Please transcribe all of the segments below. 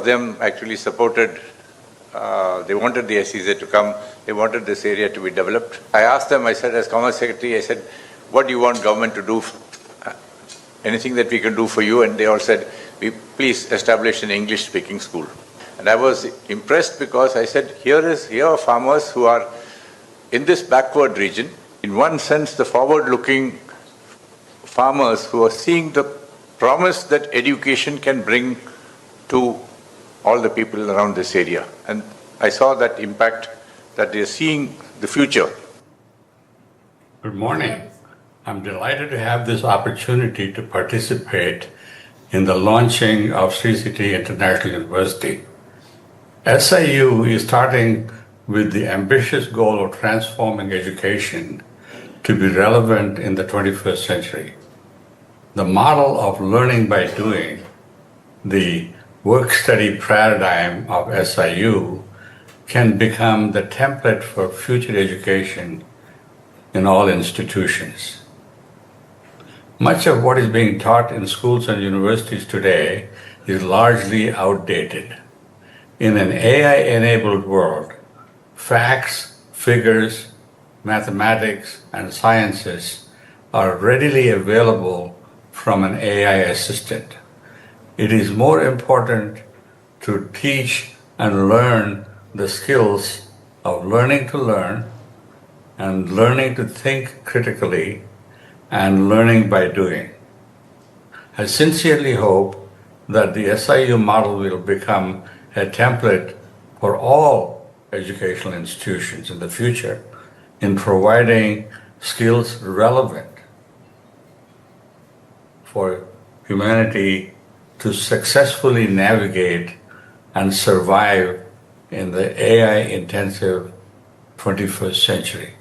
Them actually supported, they wanted the SEZ to come, they wanted this area to be developed. I asked them, I said, as Commerce Secretary, I said, what do you want government to do? Anything that we can do for you? And they all said, please establish an English-speaking school. And I was impressed because I said, here are farmers who are in this backward region, in one sense, the forward-looking farmers who are seeing the promise that education can bring to all the people around this area. And I saw that impact, that they're seeing the future. Good morning. I'm delighted to have this opportunity to participate in the launching of Sri City International University. SIU is starting with the ambitious goal of transforming education to be relevant in the 21st century. The model of learning by doing, the work-study paradigm of SIU, can become the template for future education in all institutions. Much of what is being taught in schools and universities today is largely outdated. In an AI-enabled world, facts, figures, mathematics, and sciences are readily available from an AI assistant. It is more important to teach and learn the skills of learning to learn and learning to think critically and learning by doing. I sincerely hope that the SIU model will become a template for all educational institutions in the future in providing skills relevant for humanity to successfully navigate and survive in the AI-intensive 21st century.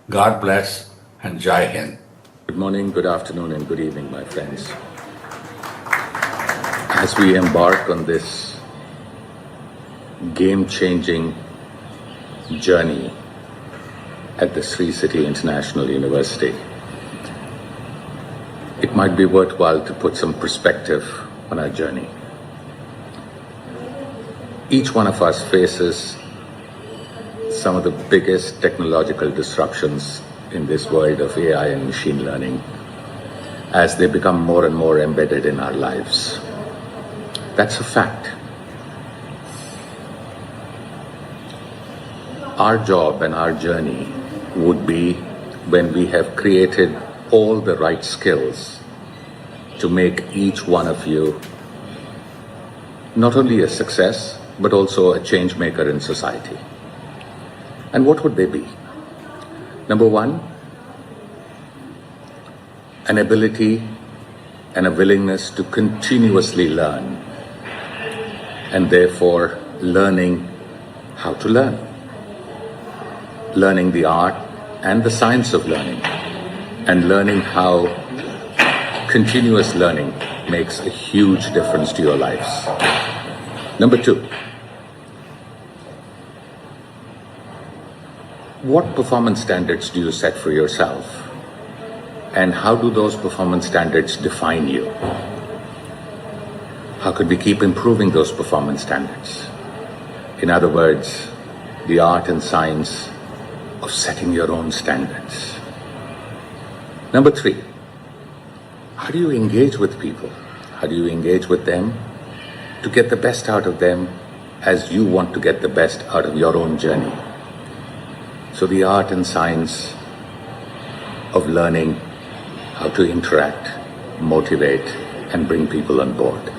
God bless and Jai Hind. Good morning, good afternoon, and good evening, my friends. As we embark on this game-changing journey at the Sri City International University, it might be worthwhile to put some perspective on our journey. Each one of us faces some of the biggest technological disruptions in this world of AI and machine learning as they become more and more embedded in our lives. That's a fact. Our job and our journey would be when we have created all the right skills to make each one of you not only a success, but also a change maker in society. And what would they be? Number one, an ability and a willingness to continuously learn, and therefore learning how to learn. Learning the art and the science of learning, and learning how continuous learning makes a huge difference to your lives. Number two, what performance standards do you set for yourself? And how do those performance standards define you? How could we keep improving those performance standards? In other words, the art and science of setting your own standards. Number three, how do you engage with people? How do you engage with them to get the best out of them as you want to get the best out of your own journey? So the art and science of learning how to interact, motivate, and bring people on board.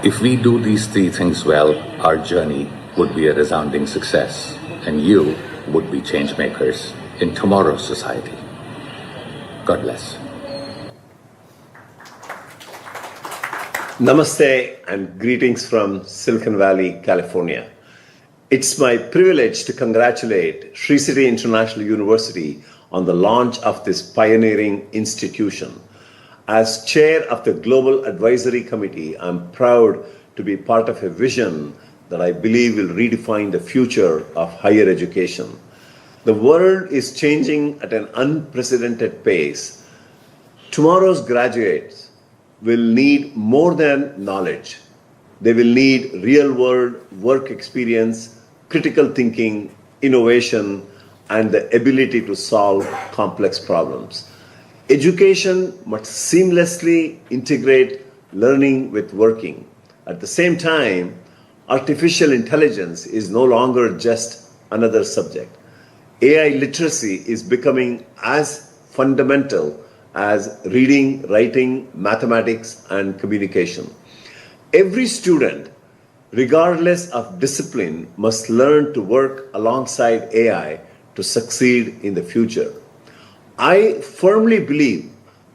If we do these three things well, our journey would be a resounding success, and you would be change makers in tomorrow's society. God bless. Namaste and greetings from Silicon Valley, California. It's my privilege to congratulate Sri City International University on the launch of this pioneering institution. As chair of the Global Advisory Committee, I'm proud to be part of a vision that I believe will redefine the future of higher education. The world is changing at an unprecedented pace. Tomorrow's graduates will need more than knowledge. They will need real world work experience, critical thinking, innovation, and the ability to solve complex problems. Education must seamlessly integrate learning with working. At the same time, artificial intelligence is no longer just another subject. AI literacy is becoming as fundamental as reading, writing, mathematics, and communication. Every student, regardless of discipline, must learn to work alongside AI to succeed in the future. I firmly believe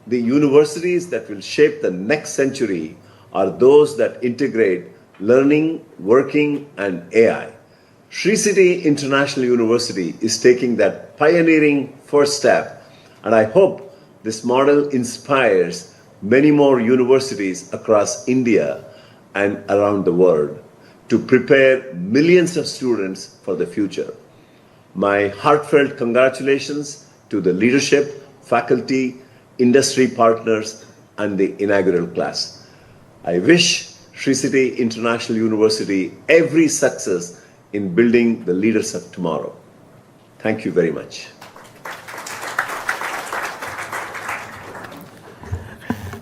the universities that will shape the next century are those that integrate learning, working, and AI. Sri City International University is taking that pioneering first step, and I hope this model inspires many more universities across India and around the world to prepare millions of students for the future. My heartfelt congratulations to the leadership, faculty, industry partners, and the inaugural class. I wish Sri City International University every success in building the leaders of tomorrow. Thank you very much.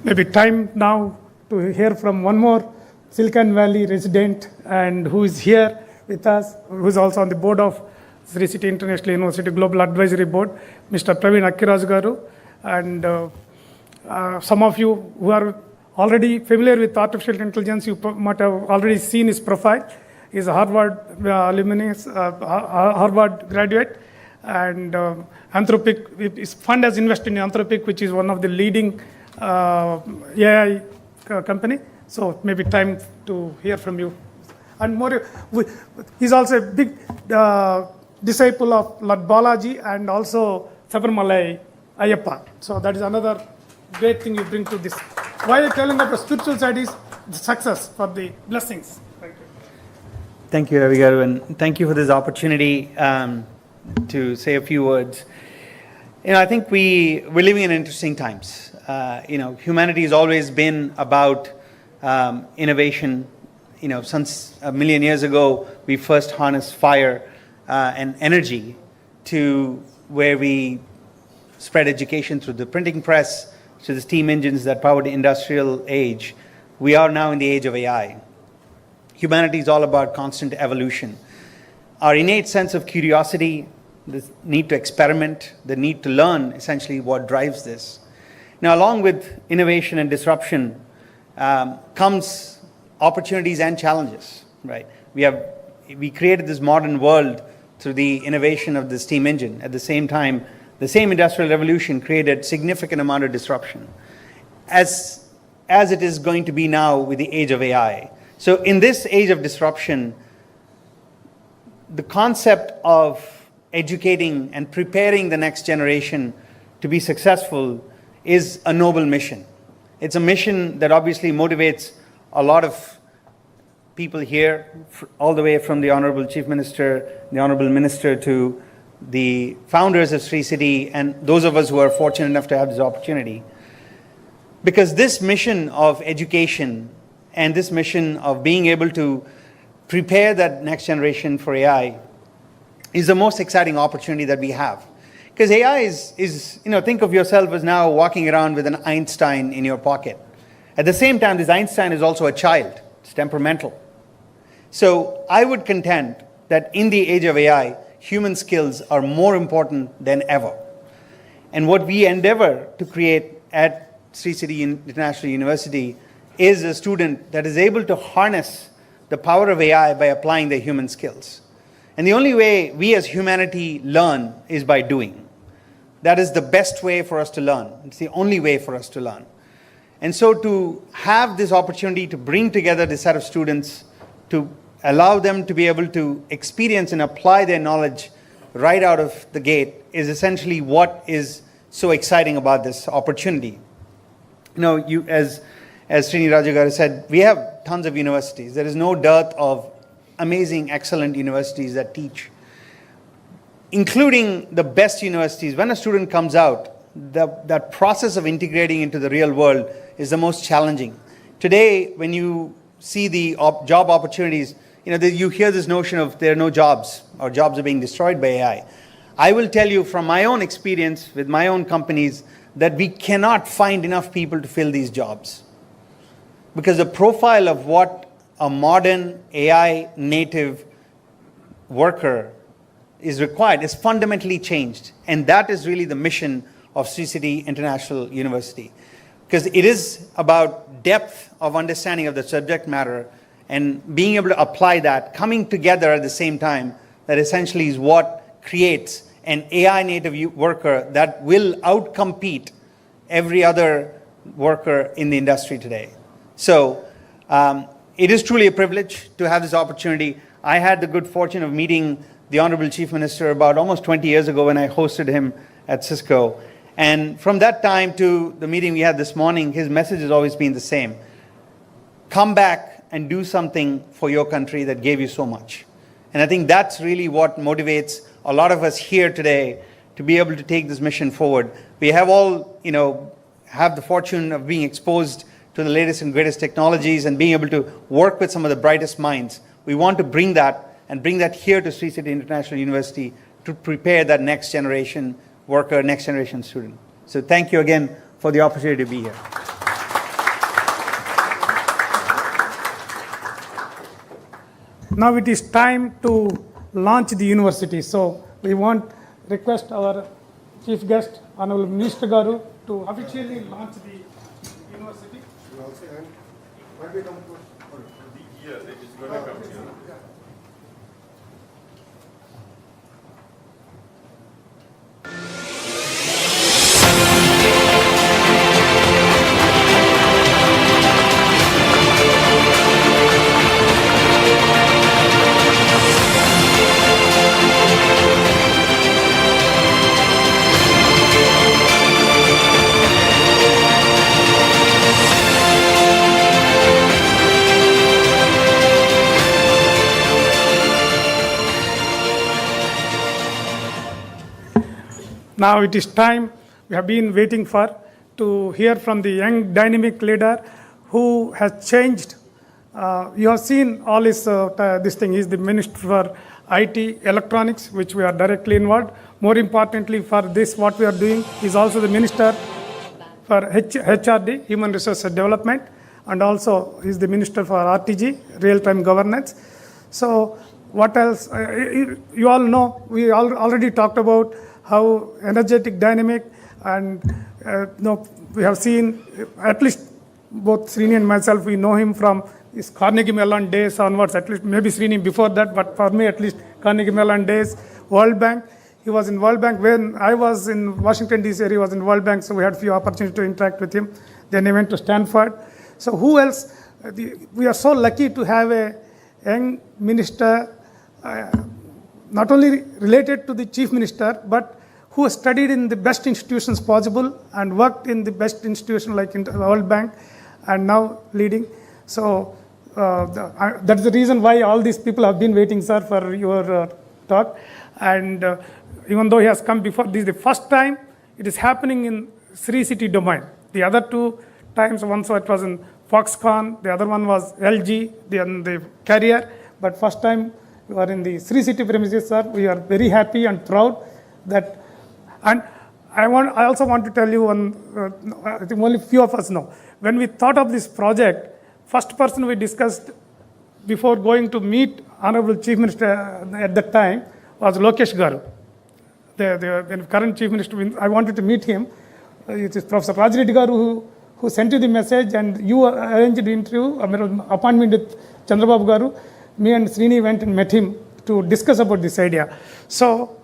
Maybe time now to hear from one more Silicon Valley resident and who is here with us, who is also on the board of Sri City International University Global Advisory Board, Mr. Praveen Akkiraju Garu. And some of you who are already familiar with artificial intelligence, you might have already seen his profile. He's a Harvard alumnus, Harvard graduate, and Anthropic. His fund has invested in Anthropic, which is one of the leading AI company. So maybe time to hear from you. And more, he's also a big disciple of Lord Balaji and also Sabarmalai Ayyappa. So that is another great thing you bring to this. Why I'm telling that the spiritual side is the success for the blessings. Thank you. Thank you, Ravi Garu, and thank you for this opportunity to say a few words. I think we're living in interesting times. Humanity has always been about innovation. Since a million years ago, we first harnessed fire and energy to where we spread education through the printing press, to the steam engines that powered the industrial age. We are now in the age of AI. Humanity is all about constant evolution. Our innate sense of curiosity, the need to experiment, the need to learn, essentially what drives this. Now, along with innovation and disruption comes opportunities and challenges, right? We created this modern world through the innovation of the steam engine. At the same time, the same industrial revolution created significant amount of disruption, as it is going to be now with the age of AI. So in this age of disruption, the concept of educating and preparing the next generation to be successful is a noble mission. It's a mission that obviously motivates a lot of people here, all the way from the Honorable Chief Minister, the Honorable Minister, to the founders of Sri City, and those of us who are fortunate enough to have this opportunity. Because this mission of education and this mission of being able to prepare that next generation for AI is the most exciting opportunity that we have. Because AI is think of yourself as now walking around with an Einstein in your pocket. At the same time, this Einstein is also a child. It's temperamental. So I would contend that in the age of AI, human skills are more important than ever. And what we endeavor to create at Sri City International University is a student that is able to harness the power of AI by applying their human skills. And the only way we as humanity learn is by doing. That is the best way for us to learn. It's the only way for us to learn. And so to have this opportunity to bring together this set of students, to allow them to be able to experience and apply their knowledge right out of the gate is essentially what is so exciting about this opportunity. As Srini Rajagaru said, we have tons of universities. There is no dearth of amazing, excellent universities that teach, including the best universities. When a student comes out, that process of integrating into the real world is the most challenging. Today, when you see the job opportunities, you hear this notion of there are no jobs or jobs are being destroyed by AI. I will tell you from my own experience with my own companies that we cannot find enough people to fill these jobs. Because the profile of what a modern AI native worker is required is fundamentally changed. And that is really the mission of Sri City International University. Because it is about depth of understanding of the subject matter and being able to apply that, coming together at the same time, that essentially is what creates an AI native worker that will outcompete every other worker in the industry today. So it is truly a privilege to have this opportunity. I had the good fortune of meeting the Honorable Chief Minister about almost 20 years ago when I hosted him at Cisco. And from that time to the meeting we had this morning, his message has always been the same. Come back and do something for your country that gave you so much. And I think that's really what motivates a lot of us here today to be able to take this mission forward. We have all, have the fortune of being exposed to the latest and greatest technologies and being able to work with some of the brightest minds. We want to bring that here to Sri City International University to prepare that next generation worker, next generation student. So thank you again for the opportunity to be here. Now it is time to launch the university. So we want request our chief guest, Honorable Minister Garu, to officially launch the university. Now it is time we have been waiting for to hear from the young dynamic leader who has changed. You have seen all his, this thing. He is the Minister for IT, Electronics, which we are directly involved. More importantly for this, what we are doing, is also the Minister for HRD, Human Resources Development, and also is the Minister for RTG, Real-Time Governance. So what else? You all know, we already talked about how energetic, dynamic, and we have seen, at least both Srini and myself, we know him from his Carnegie Mellon days onwards, at least maybe Srini before that, but for me at least Carnegie Mellon days, World Bank. He was in World Bank when I was in Washington DC, he was in World Bank, so we had a few opportunities to interact with him. Then he went to Stanford. So who else? We are so lucky to have a young minister, not only related to the chief minister, but who has studied in the best institutions possible and worked in the best institution like in the World Bank and now leading. So that's the reason why all these people have been waiting, sir, for your talk. And even though he has come before, this is the first time it is happening in Sri City domain. The other two times, once it was in Foxconn, the other one was LG, the carrier, but first time you are in the Sri City premises, sir. We are very happy and proud that. And I also want to tell you I think only few of us know. When we thought of this project, first person we discussed before going to meet Honorable Chief Minister at that time was Lokesh Garu, the current Chief Minister. I wanted to meet him. It is Professor Raj Reddy Garu who sent you the message, and you arranged the interview, appointment with Chandrababu Garu. Me and Srini went and met him to discuss about this idea. So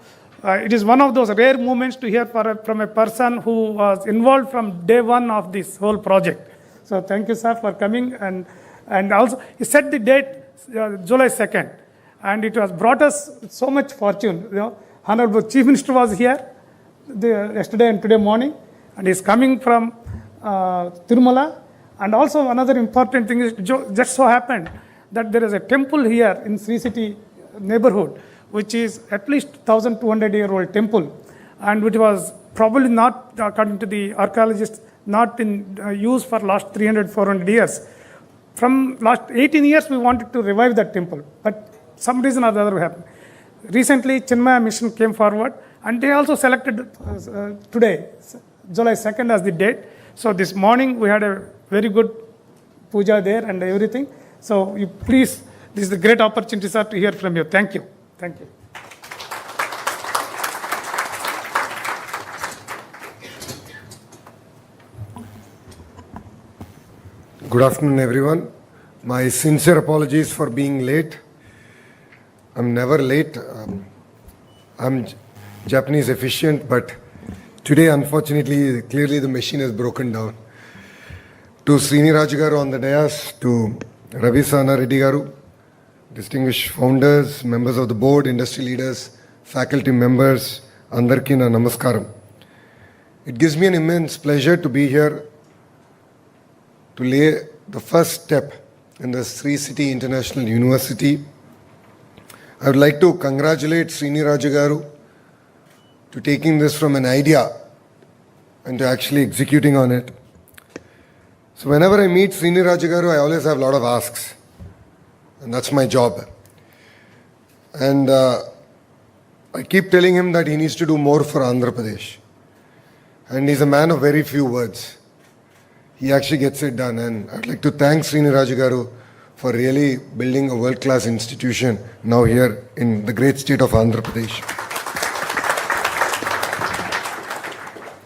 it is one of those rare moments to hear from a person who was involved from day one of this whole project. So thank you, sir, for coming. And also, he set the date, July 2nd. And it has brought us so much fortune. Honorable Chief Minister was here yesterday and today morning. And he's coming from Tirumala. And also another important thing is, just so happened that there is a temple here in Sri City neighborhood, which is at least 1,200-year-old temple, and which was probably not, according to the archaeologists, not in use for last 300, 400 years. from last 18 years, we wanted to revive that temple, but some reason or the other happened. Recently, Chinmaya Mission came forward, and they also selected today, July 2nd, as the date. So this morning, we had a very good puja there and everything. So you please, this is a great opportunity, sir, to hear from you. Thank you. Thank you. Good afternoon, everyone. My sincere apologies for being late. I'm never late. I'm Japanese efficient, but today, unfortunately, clearly the machine has broken down. To Srini Raju garu on the dais, to Ravi Sana Reddy garu, distinguished founders, members of the board, industry leaders, faculty members, andarki na namaskaram. It gives me an immense pleasure to be here to lay the first step in the Sri City International University. I would like to congratulate Srini Raju garu to taking this from an idea and to actually executing on it. So whenever I meet Srini Raju garu, I always have a lot of asks, and that's my job. And I keep telling him that he needs to do more for Andhra Pradesh. And he's a man of very few words. He actually gets it done, and I'd like to thank Srini Raju garu for really building a world-class institution now here in the great state of Andhra Pradesh.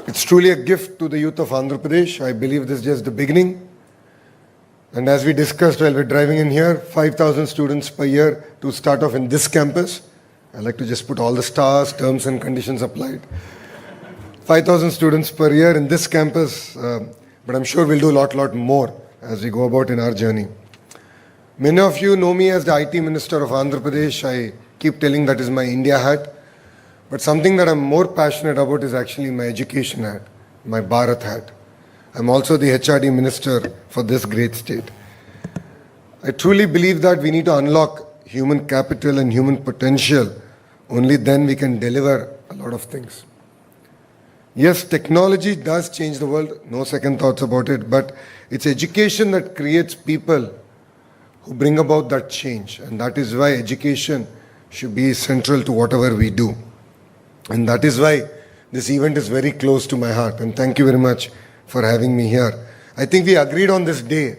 It's truly a gift to the youth of Andhra Pradesh. I believe this is just the beginning. And as we discussed while we're driving in here, 5,000 students per year to start off in this campus. I'd like to just put all the stars, terms and conditions applied. 5,000 students per year in this campus, but I'm sure we'll do a lot more as we go about in our journey. Many of you know me as the IT Minister of Andhra Pradesh. I keep telling that is my India hat. But something that I'm more passionate about is actually my education hat, my Bharat hat. I'm also the HRD Minister for this great state. I truly believe that we need to unlock human capital and human potential. Only then we can deliver a lot of things. Yes, technology does change the world, no second thoughts about it, but it's education that creates people who bring about that change. And that is why education should be central to whatever we do. And that is why this event is very close to my heart. And thank you very much for having me here. I think we agreed on this day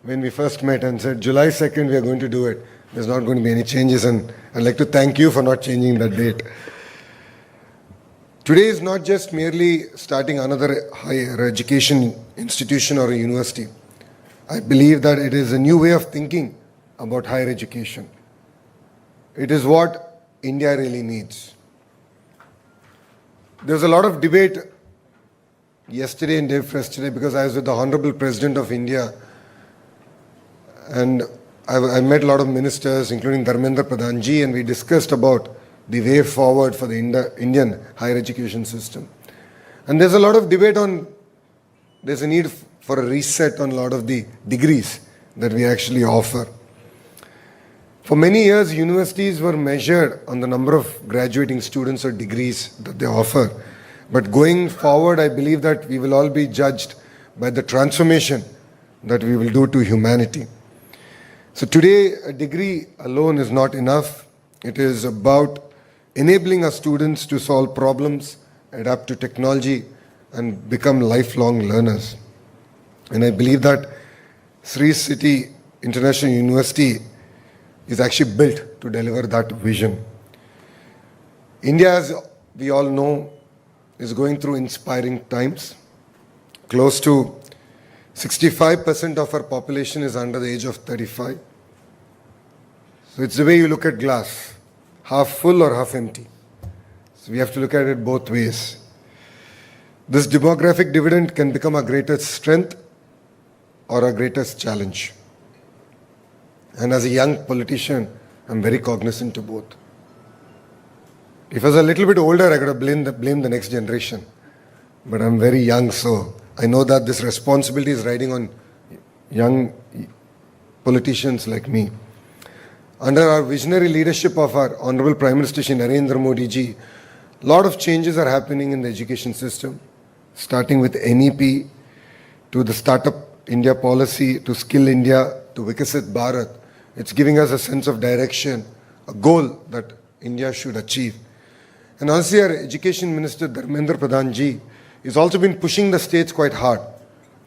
when we first met and said July 2nd we are going to do it. There's not going to be any changes, and I'd like to thank you for not changing that date. Today is not just merely starting another higher education institution or a university. I believe that it is a new way of thinking about higher education. It is what India really needs. There's a lot of debate yesterday and day before yesterday because I was with the Honorable President of India, and I met a lot of ministers, including Dharmendra Pradhanji, and we discussed about the way forward for the Indian higher education system. And there's a lot of debate on, there's a need for a reset on a lot of the degrees that we actually offer. For many years, universities were measured on the number of graduating students or degrees that they offer. But going forward, I believe that we will all be judged by the transformation that we will do to humanity. So today, a degree alone is not enough. It is about enabling our students to solve problems, adapt to technology, and become lifelong learners. And I believe that Sri City International University is actually built to deliver that vision. India, as we all know, is going through inspiring times. Close to 65% of our population is under the age of 35. So it's the way you look at glass, half full or half empty. So we have to look at it both ways. This demographic dividend can become our greatest strength or our greatest challenge. And as a young politician, I'm very cognizant to both. If I was a little bit older, I could have blamed the next generation. But I'm very young, so I know that this responsibility is riding on young politicians like me. Under our visionary leadership of our Honorable Prime Minister Shri Narendra Modi ji, a lot of changes are happening in the education system, starting with NEP to the Startup India policy to Skill India Bharat to Vikasit Bharat. It's giving us a sense of direction, a goal that India should achieve. And honestly, our Education Minister Dharmendra Pradhan ji has also been pushing the states quite hard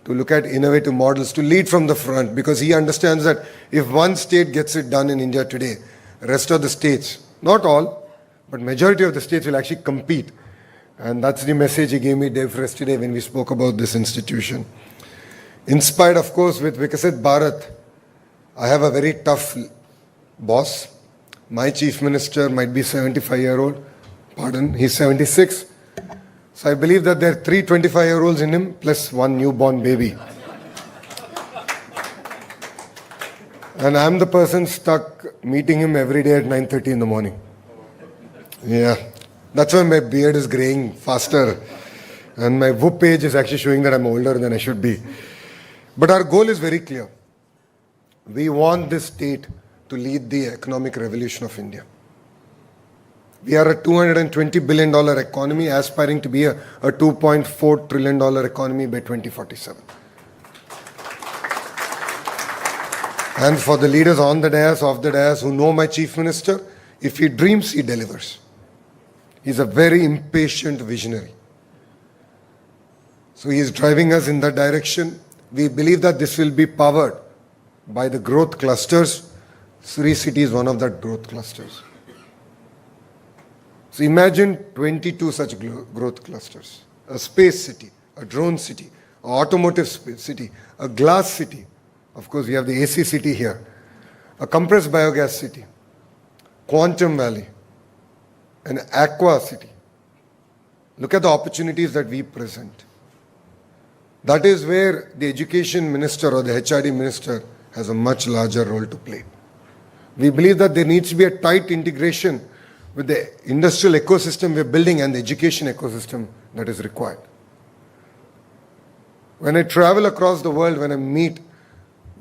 to look at innovative models, to lead from the front, because he understands that if one state gets it done in India today, the rest of the states, not all, but majority of the states will actually compete. And that's the message he gave me day for yesterday when we spoke about this institution. Inspired, of course, with Vikasit Bharat, I have a very tough boss. My chief minister might be 75-year-old. Pardon, he's 76. So I believe that there are 3 25-year-olds in him plus one newborn baby. And I'm the person stuck meeting him every day at 9:30 in the morning. Yeah, that's why my beard is graying faster. And my whoop page is actually showing that I'm older than I should be. But our goal is very clear. We want this state to lead the economic revolution of India. We are a $220 billion economy aspiring to be a $2.4 trillion economy by 2047. And for the leaders on the dais, off the dais, who know my chief minister, if he dreams, he delivers. He's a very impatient visionary. So he is driving us in that direction. We believe that this will be powered by the growth clusters. Sri City is one of that growth clusters. So imagine 22 such growth clusters. A space city, a drone city, an automotive city, a glass city. Of course, we have the AC city here. A compressed biogas city, Quantum Valley, an aqua city. Look at the opportunities that we present. That is where the education minister or the HRD minister has a much larger role to play. We believe that there needs to be a tight integration with the industrial ecosystem we're building and the education ecosystem that is required. When I travel across the world, when I meet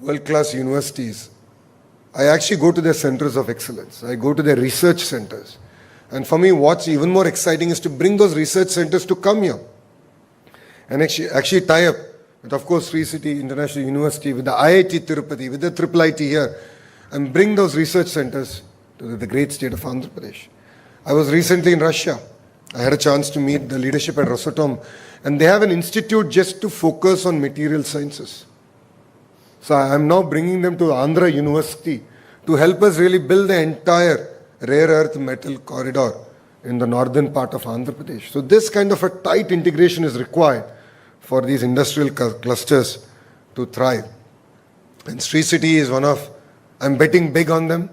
world-class universities, I actually go to their centers of excellence. I go to their research centers. And for me, what's even more exciting is to bring those research centers to come here. And actually tie up with, of course, Sri City International University, with the IIT Tirupati, with the IIIT here, and bring those research centers to the great state of Andhra Pradesh. I was recently in Russia. I had a chance to meet the leadership at Rosatom, and they have an institute just to focus on material sciences. So I'm now bringing them to Andhra University to help us really build the entire rare earth metal corridor in the northern part of Andhra Pradesh. So this kind of a tight integration is required for these industrial clusters to thrive. And Sri City is one of, I'm betting big on them.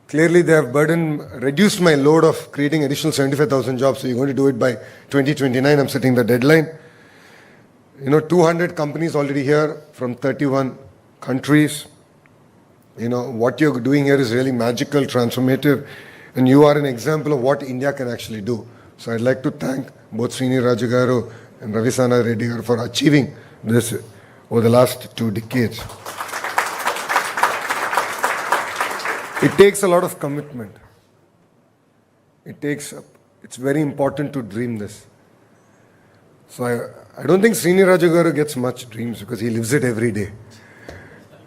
Clearly they have reduced my load of creating additional 75,000 jobs. So you're going to do it by 2029. I'm setting the deadline. 200 companies already here from 31 countries. What you're doing here is really magical, transformative, and you are an example of what India can actually do. So I'd like to thank both Srini Rajagaru and Ravisana Reddy for achieving this over the last 2 decades. It takes a lot of commitment. It's very important to dream this. So I don't think Srini Rajagaru gets much dreams because he lives it every day.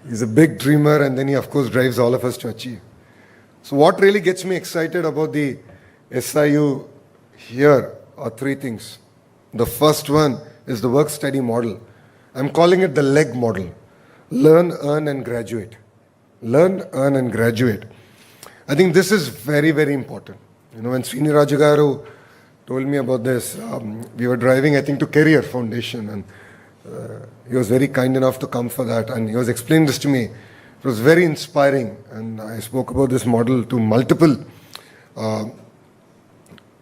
He's a big dreamer, and then he, of course, drives all of us to achieve. So what really gets me excited about the SIU here are 3 things. The first one is the work-study model. I'm calling it the LEG model. Learn, earn, and graduate. Learn, earn, and graduate. I think this is very, very important. When Srini Rajagaru told me about this, we were driving, I think, to Career Foundation, and he was very kind enough to come for that, and he was explaining this to me. It was very inspiring, and I spoke about this model to multiple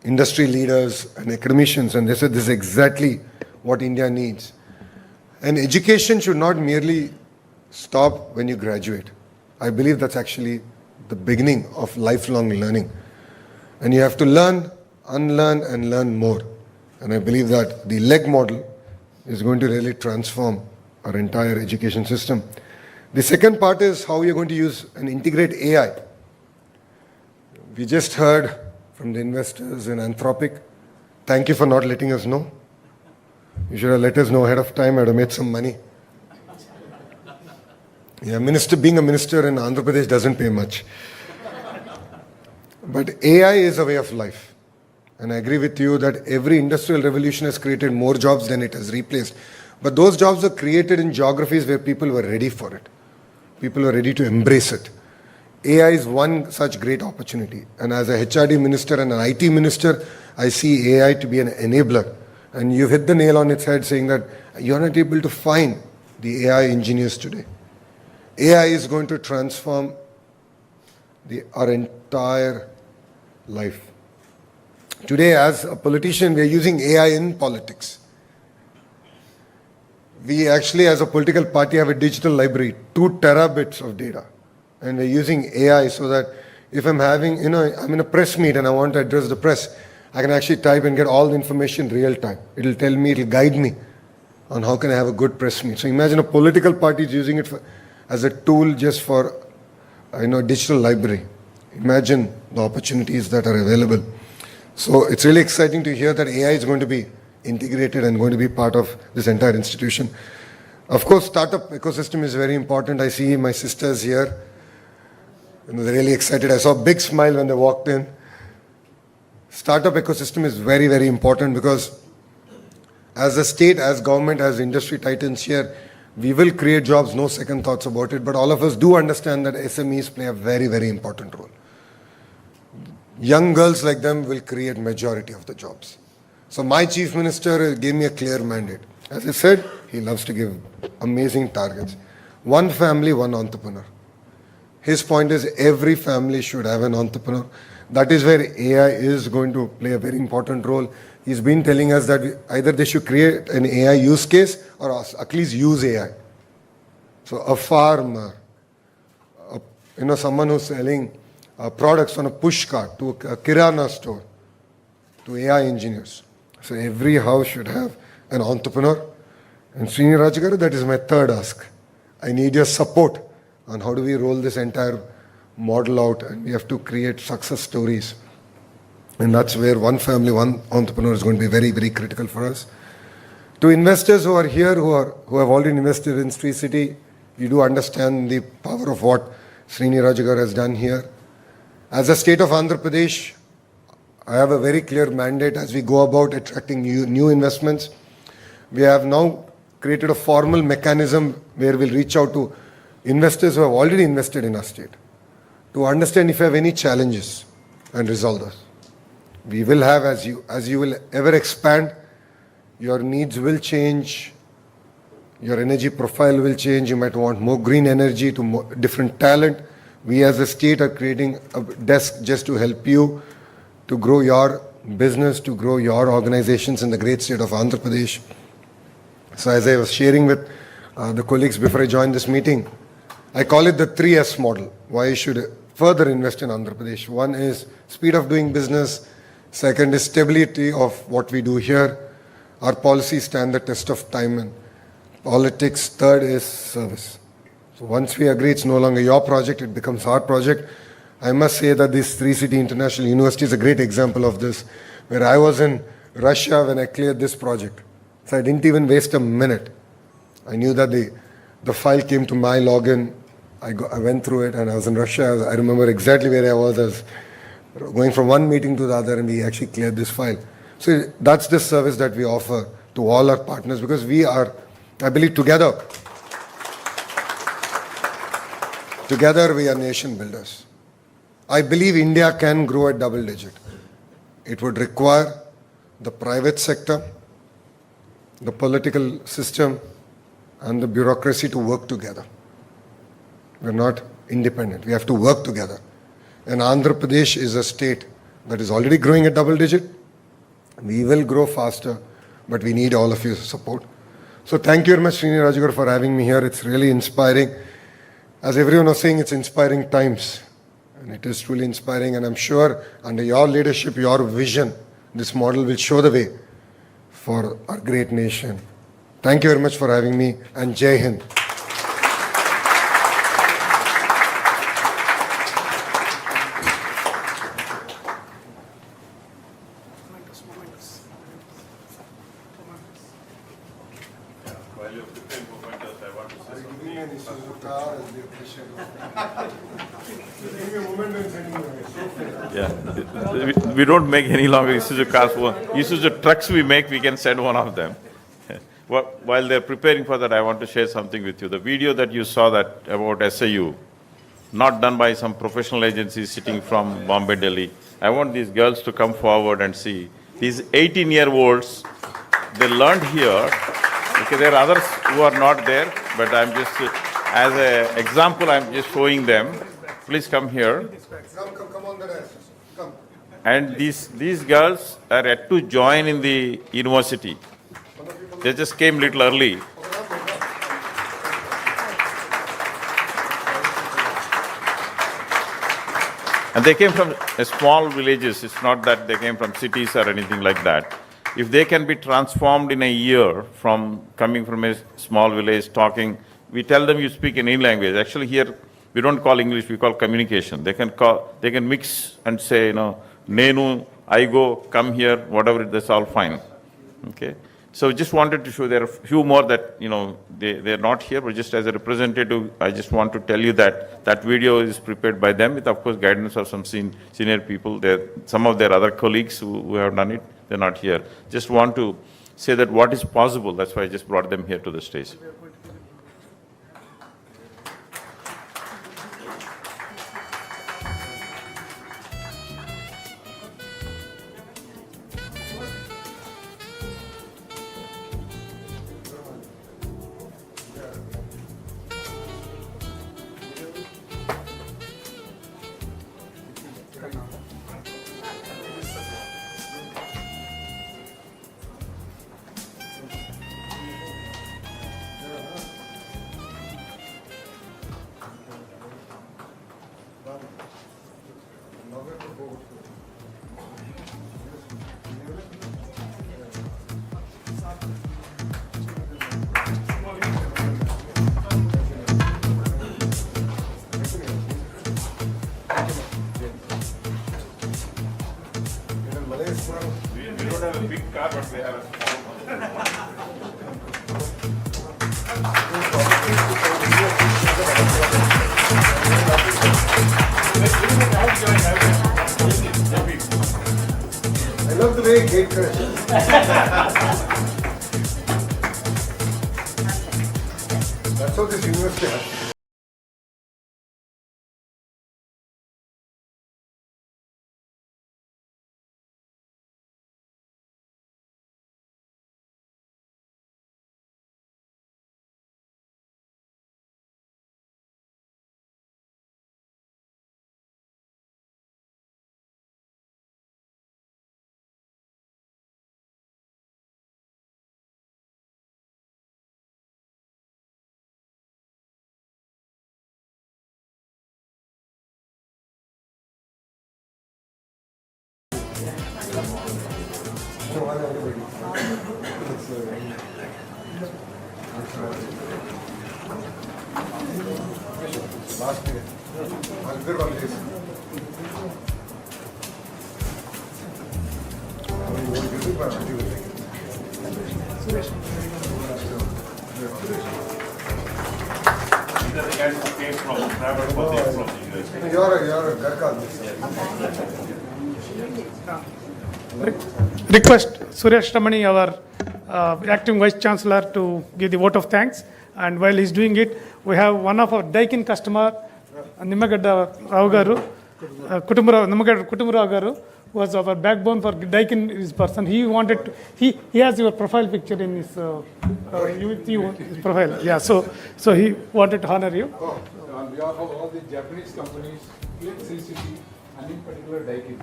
industry leaders and academicians, and they said this is exactly what India needs. And education should not merely stop when you graduate. I believe that's actually the beginning of lifelong learning. And you have to learn, unlearn, and learn more. And I believe that the LEG model is going to really transform our entire education system. The second part is how you're going to use and integrate AI. We just heard from the investors in Anthropic. Thank you for not letting us know. You should have let us know ahead of time. I'd have made some money. Yeah, being a minister in Andhra Pradesh doesn't pay much. But AI is a way of life. And I agree with you that every industrial revolution has created more jobs than it has replaced. But those jobs were created in geographies where people were ready for it. People were ready to embrace it. AI is one such great opportunity. And as a HRD minister and an IT minister, I see AI to be an enabler. And you've hit the nail on its head saying that you're not able to find the AI engineers today. AI is going to transform our entire life. Today, as a politician, we are using AI in politics. We actually, as a political party, have a digital library, 2 terabits of data. And we're using AI so that if I'm having, I'm in a press meet and I want to address the press, I can actually type and get all the information real time. It'll tell me, it'll guide me on how can I have a good press meet. So imagine a political party is using it as a tool just for, digital library. Imagine the opportunities that are available. So it's really exciting to hear that AI is going to be integrated and going to be part of this entire institution. Of course, startup ecosystem is very important. I see my sisters here. They're really excited. I saw a big smile when they walked in. Startup ecosystem is very, very important because as a state, as government, as industry titans here, we will create jobs, no second thoughts about it. But all of us do understand that SMEs play a very, very important role. Young girls like them will create majority of the jobs. So my chief minister gave me a clear mandate. As I said, he loves to give amazing targets. One family, one entrepreneur. His point is every family should have an entrepreneur. That is where AI is going to play a very important role. He's been telling us that either they should create an AI use case or at least use AI. So a farmer, someone who's selling products on a push cart to a kirana store, to AI engineers. So every house should have an entrepreneur. And Srini Rajagaru, that is my third ask. I need your support on how do we roll this entire model out, and we have to create success stories. And that's where one family, one entrepreneur is going to be very, very critical for us. To investors who are here, who have already invested in Sri City, you do understand the power of what Srini Rajagaru has done here. As a state of Andhra Pradesh, I have a very clear mandate as we go about attracting new investments. We have now created a formal mechanism where we'll reach out to investors who have already invested in our state to understand if you have any challenges and resolve those. We will have, as you will ever expand, your needs will change, your energy profile will change, you might want more green energy to more different talent. We as a state are creating a desk just to help you to grow your business, to grow your organizations in the great state of Andhra Pradesh. So as I was sharing with the colleagues before I joined this meeting, I call it the 3S model. Why you should further invest in Andhra Pradesh. One is speed of doing business. Second is stability of what we do here. Our policies stand the test of time and politics. Third is service. So once we agree it's no longer your project, it becomes our project. I must say that this Sri City International University is a great example of this, where I was in Russia when I cleared this project. So I didn't even waste a minute. I knew that the file came to my login. I went through it and I was in Russia. I remember exactly where I was. I was going from one meeting to the other and we actually cleared this file. So that's the service that we offer to all our partners because we are, I believe, together we are nation builders. I believe India can grow at double digit. It would require the private sector, the political system, and the bureaucracy to work together. We're not independent. We have to work together. And Andhra Pradesh is a state that is already growing at double digit. We will grow faster, but we need all of your support. So thank you very much, Srini Rajagaru, for having me here. It's really inspiring. As everyone was saying, it's inspiring times. And it is truly inspiring. And I'm sure under your leadership, your vision, this model will show the way for our great nation. Thank you very much for having me, and Jai Hind. While you're preparing momentous, I want to say something. Yeah, we don't make any longer Isuzu cars. Isuzu trucks we make, we can send one of them. While they're preparing for that, I want to share something with you. The video that you saw that about SAU, not done by some professional agency sitting from Bombay, Delhi. I want these girls to come forward and see. These 18-year-olds, they learned here. Okay, there are others who are not there, but I'm just, as an example, I'm just showing them. Please come here. Come on the desk. Come. And these girls are yet to join in the university. They just came little early. And they came from small villages. It's not that they came from cities or anything like that. If they can be transformed in a year from coming from a small village, talking, we tell them you speak in any language. Actually here, we don't call English, we call communication. They can mix and say, Nenu, I go, come here, whatever, that's all fine. Okay. So just wanted to show there are a few more that, they're not here, but just as a representative, I just want to tell you that that video is prepared by them with, of course, guidance of some senior people. Some of their other colleagues who have done it, they're not here. Just want to say that what is possible, that's why I just brought them here to the stage. We don't have a big car, but we have a I love the way gate crashes. That's how this university has. Last year. Good one, please. These are the guys who came from Travel from the US. You're a Garkha. Request Suresh Ramani, our acting Vice Chancellor, to give the vote of thanks. And while he's doing it, we have one of our Daikin customer, Nimmagadda Rao Garu, Nimmagadda Kutumrao Garu, who was our backbone for Daikin his person. He wanted to, he has your profile picture in his his profile. Yeah, so he wanted to honor you. On behalf of all the Japanese companies, CCT, and in particular Daikin,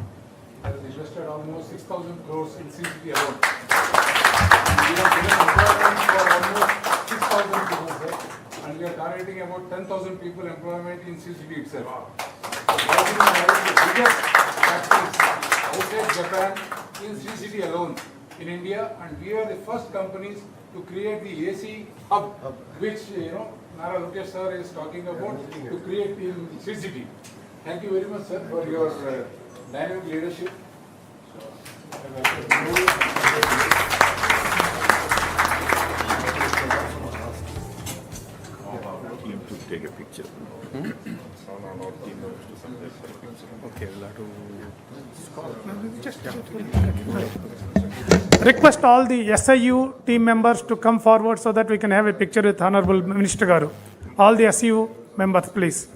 has invested almost 6,000 crores in CCT alone. We have given employment for almost 6,000 people, sir, and we are targeting about 10,000 people employment in CCT itself. Daikin is one of the biggest factories outside Japan in CCT alone in India, and we are the first companies to create the AC hub, which Nara Lokesh sir is talking about, to create in CCT. Thank you very much, sir, for your dynamic leadership. take a picture. Request all the SIU team members to come forward so that we can have a picture with Honorable Minister Garu. All the SIU members, please.